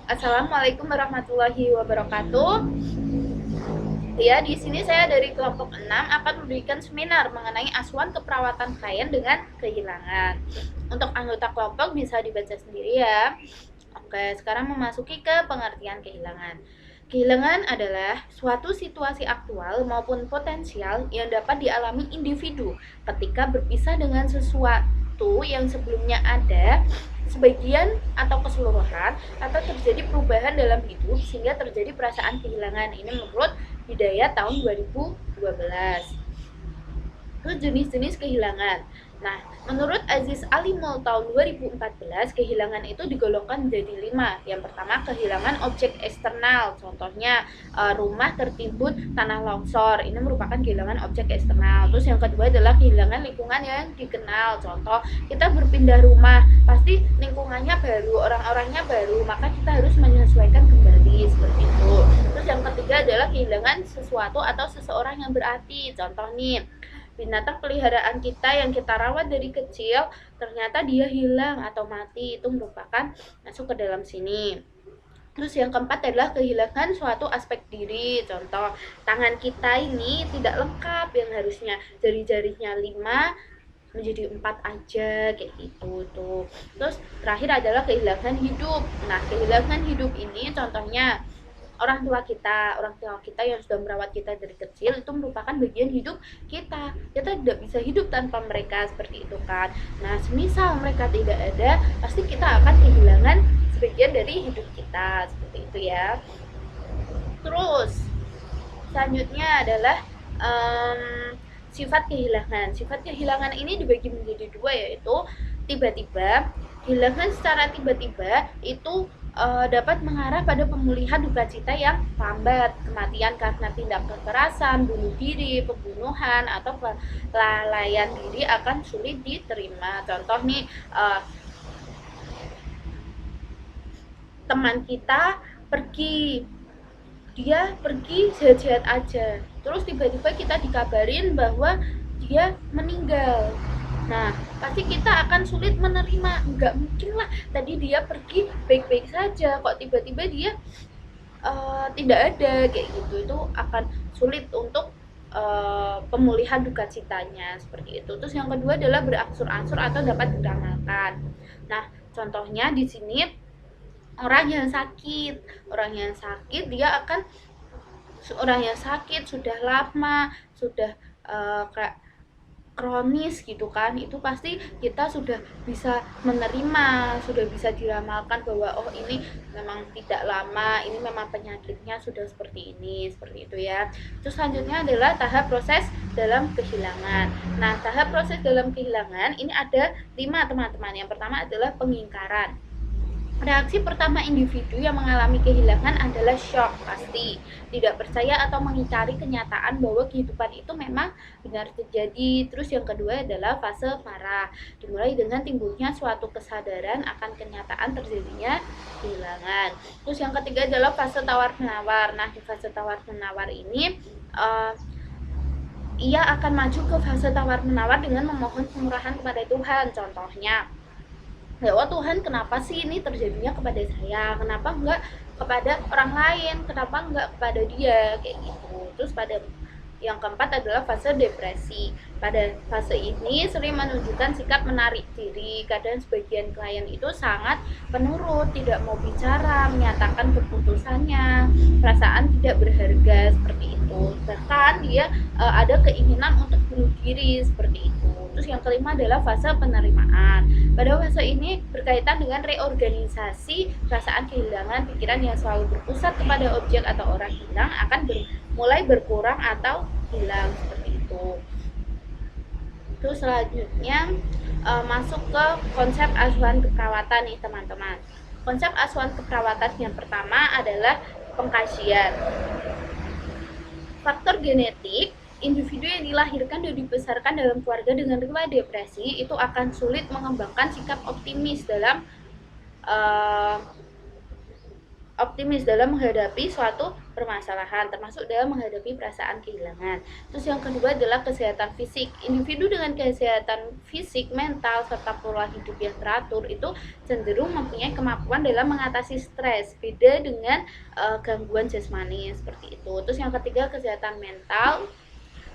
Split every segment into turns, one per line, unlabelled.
Assalamualaikum warahmatullahi wabarakatuh. Ya, di sini saya dari kelompok 6 akan memberikan seminar mengenai asuhan keperawatan klien dengan kehilangan. Untuk anggota kelompok bisa dibaca sendiri ya. Oke, sekarang memasuki ke pengertian kehilangan. Kehilangan adalah suatu situasi aktual maupun potensial yang dapat dialami individu ketika berpisah dengan sesuatu yang sebelumnya ada, sebagian atau keseluruhan, atau terjadi perubahan dalam hidup sehingga terjadi perasaan kehilangan. Ini menurut Hidayat tahun 2012. Terus jenis-jenis kehilangan. Nah, menurut Aziz Alimul tahun 2014, kehilangan itu digolongkan menjadi 5. Yang pertama, kehilangan objek eksternal. Contohnya, rumah tertimbun tanah longsor. Ini merupakan kehilangan objek eksternal. Terus yang kedua adalah kehilangan lingkungan yang dikenal. Contoh, kita berpindah rumah, pasti lingkungannya baru, orang-orangnya baru, maka kita harus menyesuaikan kembali seperti itu. Terus yang ketiga adalah kehilangan sesuatu atau seseorang yang berarti. Contoh nih, binatang peliharaan kita yang kita rawat dari kecil ternyata dia hilang atau mati, itu merupakan masuk ke dalam sini. Terus yang keempat adalah kehilangan suatu aspek diri. Contoh, tangan kita ini tidak lengkap, yang harusnya jari-jarinya 5 menjadi 4 aja kayak gitu tuh. Terus terakhir adalah kehilangan hidup. Nah, kehilangan hidup ini contohnya orang tua kita yang sudah merawat kita dari kecil, itu merupakan bagian hidup kita tidak bisa hidup tanpa mereka seperti itu kan. Nah, semisal mereka tidak ada, pasti kita akan kehilangan sebagian dari hidup kita seperti itu ya. Terus selanjutnya adalah sifat kehilangan. Sifat kehilangan ini dibagi menjadi dua, yaitu tiba-tiba. Kehilangan secara tiba-tiba itu dapat mengarah pada pemulihan duka cita yang lambat, kematian karena tindak kekerasan, bunuh diri, pembunuhan, atau kelalaian diri akan sulit diterima. Contoh nih, teman kita dia pergi sehat-sehat aja, terus tiba-tiba kita dikabarin bahwa dia meninggal. Nah, pasti kita akan sulit menerima. Nggak mungkin lah, tadi dia pergi baik-baik saja, kok tiba-tiba dia tidak ada, kayak gitu. Itu akan sulit untuk pemulihan duka citanya, seperti itu. Terus yang kedua adalah berangsur-angsur atau dapat diramalkan. Nah, contohnya di sini orang yang sakit dia akan orang yang sakit sudah lama, sudah kayak kronis gitu kan, itu pasti kita sudah bisa menerima, sudah bisa diramalkan bahwa oh ini memang tidak lama, ini memang penyakitnya sudah seperti ini, seperti itu ya. Terus selanjutnya adalah tahap proses dalam kehilangan. Nah, tahap proses dalam kehilangan ini ada 5 teman-teman. Yang pertama adalah pengingkaran. Reaksi pertama individu yang mengalami kehilangan adalah shock, pasti tidak percaya atau mengingkari kenyataan bahwa kehidupan itu memang benar terjadi. Terus yang kedua adalah fase marah, dimulai dengan timbulnya suatu kesadaran akan kenyataan terjadinya kehilangan. Terus yang ketiga adalah fase tawar-menawar. Nah, di fase tawar-menawar ini ia akan maju ke fase tawar-menawar dengan memohon kemurahan kepada Tuhan. Contohnya, ya Allah Tuhan, kenapa sih ini terjadinya kepada saya, kenapa enggak kepada orang lain, kenapa enggak kepada dia, kayak gitu. Terus pada yang keempat adalah fase depresi. Pada fase ini sering menunjukkan sikap menarik diri. Kadang sebagian klien itu sangat penurut, tidak mau bicara, menyatakan keputusannya, perasaan tidak berharga seperti itu. Bahkan dia ada keinginan untuk bunuh diri seperti itu. Terus yang kelima adalah fase penerimaan. Pada fase ini berkaitan dengan reorganisasi perasaan kehilangan. Pikiran yang selalu berpusat kepada objek atau orang hilang akan mulai berkurang atau hilang seperti itu. Terus selanjutnya masuk ke konsep asuhan keperawatan nih teman-teman. Konsep asuhan keperawatan yang pertama adalah pengkajian. Faktor genetik. Individu yang dilahirkan dan dibesarkan dalam keluarga dengan riwayat depresi itu akan sulit mengembangkan sikap optimis dalam optimis dalam menghadapi suatu permasalahan, termasuk dalam menghadapi perasaan kehilangan. Terus yang kedua adalah kesehatan fisik. Individu dengan kesehatan fisik, mental, serta pola hidup yang teratur itu cenderung mempunyai kemampuan dalam mengatasi stres, beda dengan gangguan jasmani seperti itu. Terus yang ketiga kesehatan mental,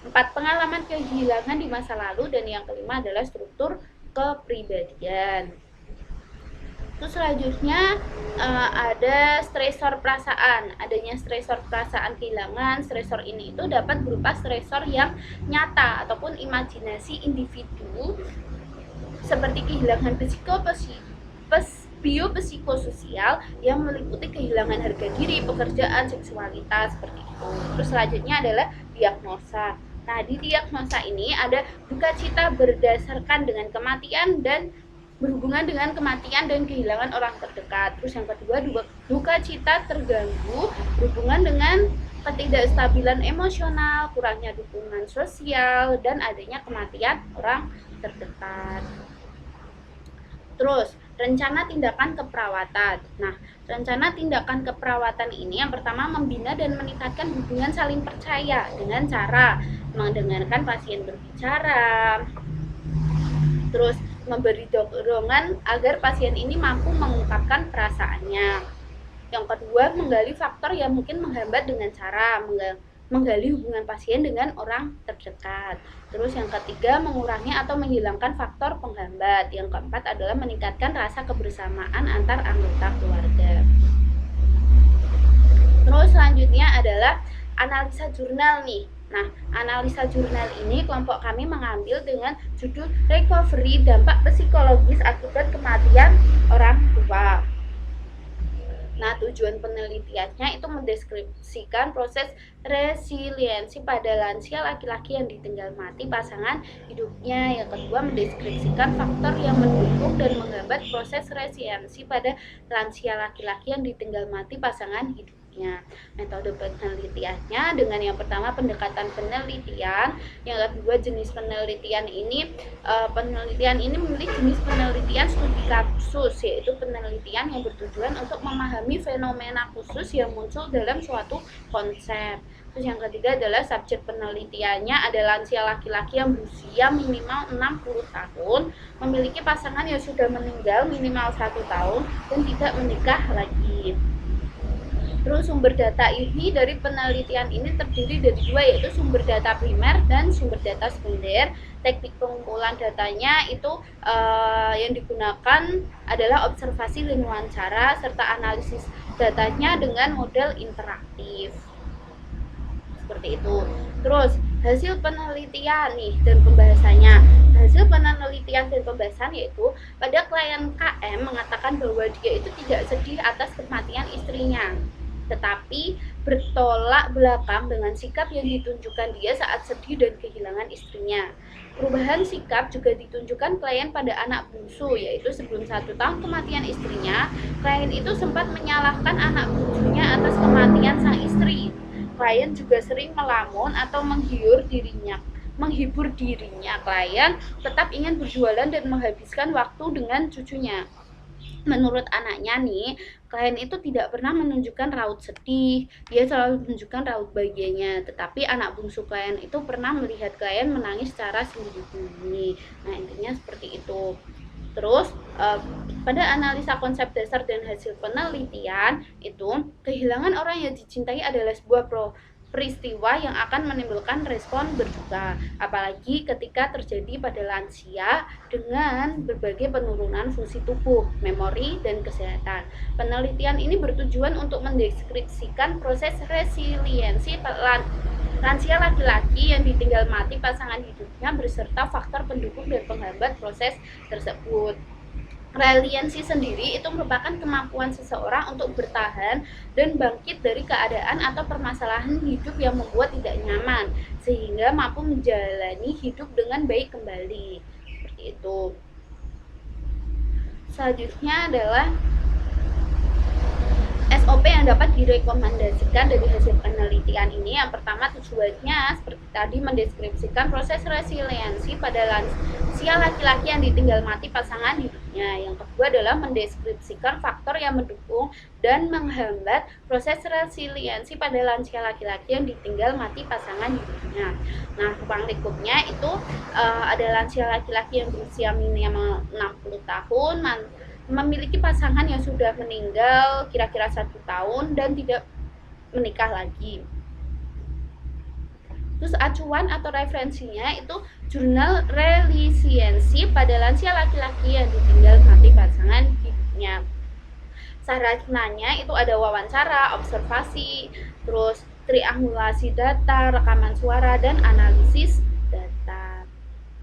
4 pengalaman kehilangan di masa lalu, dan yang kelima adalah struktur kepribadian. Terus selanjutnya ada stresor perasaan. Adanya stresor perasaan kehilangan. Stresor ini itu dapat berupa stresor yang nyata ataupun imajinasi individu, seperti kehilangan biopsikososial yang meliputi kehilangan harga diri, pekerjaan, seksualitas, seperti itu. Terus selanjutnya adalah diagnosa. Nah, di diagnosa ini ada duka cita berdasarkan dengan kematian dan berhubungan dengan kematian dan kehilangan orang terdekat. Terus yang kedua, duka cita terganggu berhubungan dengan ketidakstabilan emosional, kurangnya dukungan sosial, dan adanya kematian orang terdekat. Terus rencana tindakan keperawatan. Nah, rencana tindakan keperawatan ini yang pertama membina dan meningkatkan hubungan saling percaya dengan cara mendengarkan pasien berbicara, terus memberi dorongan agar pasien ini mampu mengungkapkan perasaannya. Yang kedua, menggali faktor yang mungkin menghambat dengan cara menggali hubungan pasien dengan orang terdekat. Terus yang ketiga, mengurangi atau menghilangkan faktor penghambat. Yang keempat adalah meningkatkan rasa kebersamaan antar anggota keluarga. Terus selanjutnya adalah analisa jurnal nih. Nah, analisa jurnal ini kelompok kami mengambil dengan judul Recovery Dampak Psikologis Akibat Kematian Orang Tua. Nah, tujuan penelitiannya itu mendeskripsikan proses resiliensi pada lansia laki-laki yang ditinggal mati pasangan hidupnya. Yang kedua, mendeskripsikan faktor yang mendukung dan menghambat proses resiliensi pada lansia laki-laki yang ditinggal mati pasangan hidupnya. Metode penelitiannya dengan yang pertama pendekatan penelitian, yang kedua jenis penelitian ini memilih jenis penelitian studi kasus, yaitu penelitian yang bertujuan untuk memahami fenomena khusus yang muncul dalam suatu konsep. Terus yang ketiga adalah subjek penelitiannya ada lansia laki-laki yang berusia minimal 60 tahun, memiliki pasangan yang sudah meninggal minimal 1 tahun dan tidak menikah lagi. Terus sumber data ini dari penelitian ini terdiri dari dua, yaitu sumber data primer dan sumber data sekunder. Teknik pengumpulan datanya itu yang digunakan adalah observasi dan wawancara serta analisis datanya dengan model interaktif. Seperti itu. Terus hasil penelitian nih dan pembahasannya. Hasil penelitian dan pembahasan yaitu pada klien KM mengatakan bahwa dia itu tidak sedih atas kematian istrinya, tetapi bertolak belakang dengan sikap yang ditunjukkan dia saat sedih dan kehilangan istrinya. Perubahan sikap juga ditunjukkan klien pada anak bungsu, yaitu sebelum 1 tahun kematian istrinya, klien itu sempat menyalahkan anak bungsunya atas kematian sang istri. Klien juga sering melamun atau menghibur dirinya. Klien tetap ingin berjualan dan menghabiskan waktu dengan cucunya. Menurut anaknya nih, klien itu tidak pernah menunjukkan raut sedih, dia selalu menunjukkan raut bahagianya. Tetapi anak bungsu klien itu pernah melihat klien menangis secara sembunyi-sembunyi. Nah, intinya seperti itu. Terus pada analisa konsep dasar dan hasil penelitian itu, kehilangan orang yang dicintai adalah sebuah peristiwa yang akan menimbulkan respon berduka, apalagi ketika terjadi pada lansia dengan berbagai penurunan fungsi tubuh, memori, dan kesehatan. Penelitian ini bertujuan untuk mendeskripsikan proses resiliensi lansia laki-laki yang ditinggal mati pasangan hidupnya beserta faktor pendukung dan penghambat proses tersebut. Resiliensi sendiri itu merupakan kemampuan seseorang untuk bertahan dan bangkit dari keadaan atau permasalahan hidup yang membuat tidak nyaman, sehingga mampu menjalani hidup dengan baik kembali. Seperti itu. Selanjutnya adalah SOP yang dapat direkomendasikan dari hasil penelitian ini. Yang pertama, tujuannya seperti tadi mendeskripsikan proses resiliensi pada lansia laki-laki yang ditinggal mati pasangan hidupnya. hidupnya. Yang kedua adalah mendeskripsikan faktor yang mendukung dan menghambat proses resiliensi pada lansia laki-laki yang ditinggal mati pasangan hidupnya. Nah, ruang lingkupnya itu ada lansia laki-laki yang berusia minimal 60 tahun, memiliki pasangan yang sudah meninggal kira-kira 1 tahun dan tidak menikah lagi. Terus acuan atau referensinya itu jurnal relisiensi pada lansia laki-laki yang ditinggal mati pasangan hidupnya. Sarananya itu ada wawancara, observasi, terus triangulasi data, rekaman suara, dan analisis data.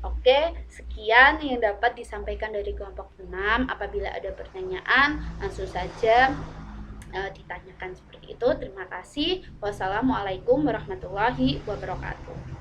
Oke, sekian yang dapat disampaikan dari kelompok 6. Apabila ada pertanyaan, langsung saja ditanyakan seperti itu. Terima kasih. Wassalamualaikum warahmatullahi wabarakatuh.